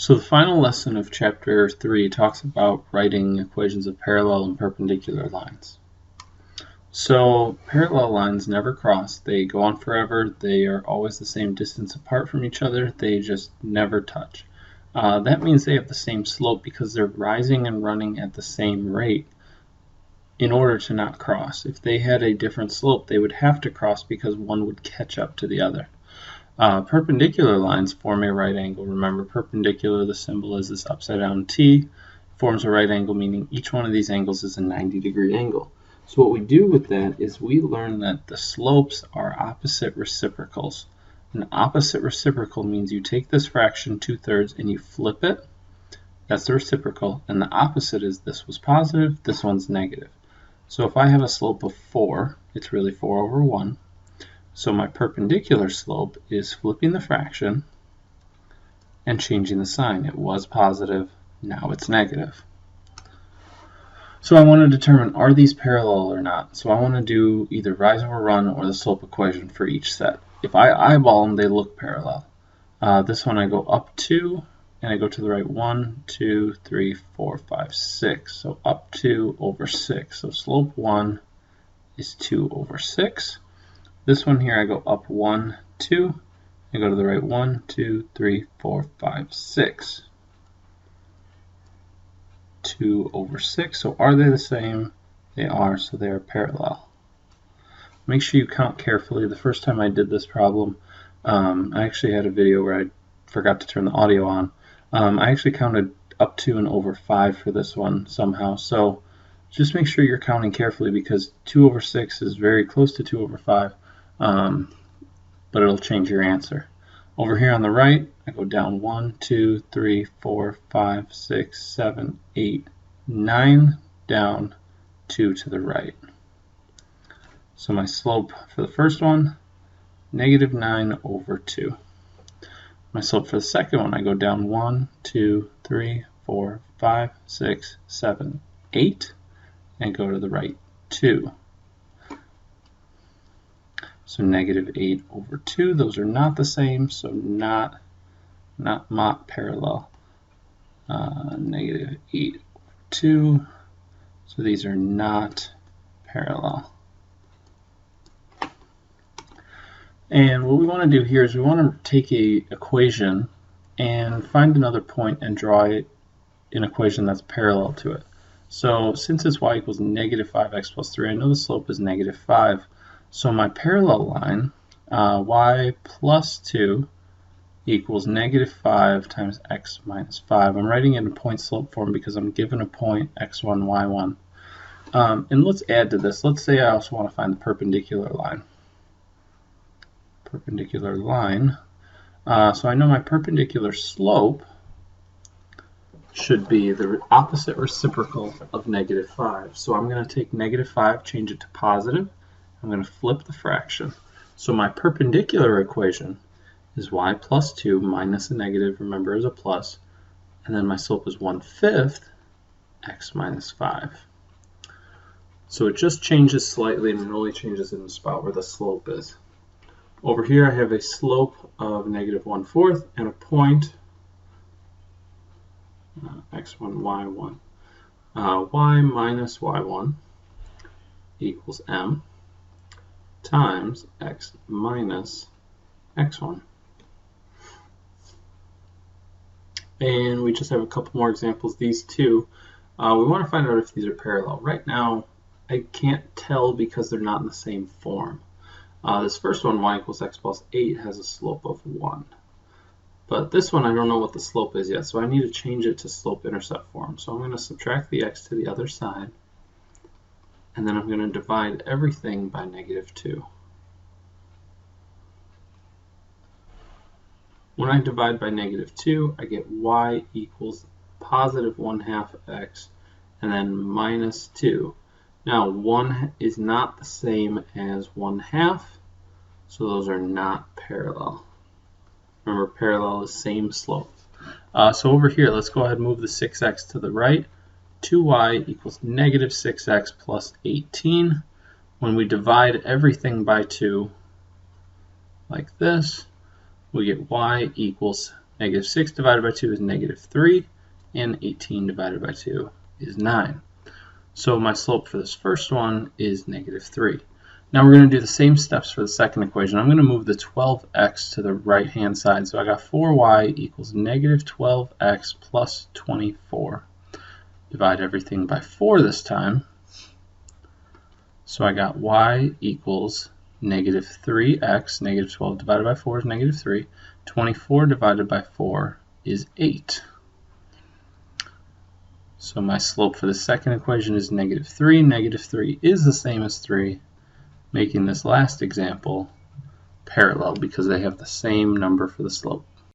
So the final lesson of chapter 3 talks about writing equations of parallel and perpendicular lines. So parallel lines never cross. They go on forever. They are always the same distance apart from each other. They just never touch. That means they have the same slope because they're rising and running at the same rate in order to not cross. If they had a different slope, they would have to cross because one would catch up to the other. Perpendicular lines form a right angle. Remember, perpendicular, the symbol is this upside down T, forms a right angle, meaning each one of these angles is a 90-degree angle. So what we do with that is we learn that the slopes are opposite reciprocals. An opposite reciprocal means you take this fraction 2/3 and you flip it. That's the reciprocal. And the opposite is this was positive, this one's negative. So if I have a slope of 4, it's really 4/1. So my perpendicular slope is flipping the fraction and changing the sign. It was positive, now it's negative. So I want to determine, are these parallel or not? So I want to do either rise over run or the slope equation for each set. If I eyeball them, they look parallel. This one I go up 2, and I go to the right 1, 2, 3, 4, 5, 6. So up 2 over 6. So slope 1 is 2 over 6. This one here, I go up 1, 2, I go to the right 1, 2, 3, 4, 5, 6. 2 over 6. So are they the same? They are, so they are parallel. Make sure you count carefully. The first time I did this problem, I actually had a video where I forgot to turn the audio on. I actually counted up 2 and over 5 for this one somehow. So just make sure you're counting carefully because 2 over 6 is very close to 2 over 5. But it'll change your answer. Over here on the right, I go down 1, 2, 3, 4, 5, 6, 7, 8, 9, down 2 to the right. So my slope for the first one, -9 over 2. My slope for the second one, I go down 1, 2, 3, 4, 5, 6, 7, 8, and go to the right 2. So -8 over 2, those are not the same, so not parallel. -8 over 2, so these are not parallel. And what we want to do here is we want to take an equation and find another point and draw an equation that's parallel to it. So since it's y equals -5x plus 3, I know the slope is -5. So my parallel line, y plus 2 equals -5 times x minus 5. I'm writing it in point slope form because I'm given a point x1, y1. And let's add to this. Let's say I also want to find the perpendicular line. Perpendicular line. So I know my perpendicular slope should be the opposite reciprocal of -5. So I'm going to take -5, change it to positive. I'm going to flip the fraction. So my perpendicular equation is y plus 2 minus a negative, remember, is a plus. And then my slope is 1/5 x minus 5. So it just changes slightly, and it only changes in the spot where the slope is. Over here I have a slope of -1/4 and a point x1, y1. Y minus y1 equals m times x minus x1. And we just have a couple more examples. These two, we want to find out if these are parallel. Right now, I can't tell because they're not in the same form. This first one, y equals x plus 8, has a slope of 1. But this one, I don't know what the slope is yet, so I need to change it to slope-intercept form. So I'm going to subtract the x to the other side, and then I'm going to divide everything by -2. When I divide by -2, I get y equals positive 1/2 x, and then minus 2. Now, 1 is not the same as 1/2, so those are not parallel. Remember, parallel is same slope. So over here, let's go ahead and move the 6x to the right. 2y equals -6x plus 18. When we divide everything by 2, like this, we get y equals Negative 6 divided by 2 is negative 3, and 18 divided by 2 is 9. So my slope for this first one is negative 3. Now we're going to do the same steps for the second equation. I'm going to move the 12x to the right-hand side. So I got 4y equals negative 12x plus 24. Divide everything by 4 this time. So I got y equals negative 3x. Negative 12 divided by 4 is negative 3. 24 divided by 4 is 8. So my slope for the second equation is negative 3. Negative 3 is the same as 3, making this last example parallel because they have the same number for the slope.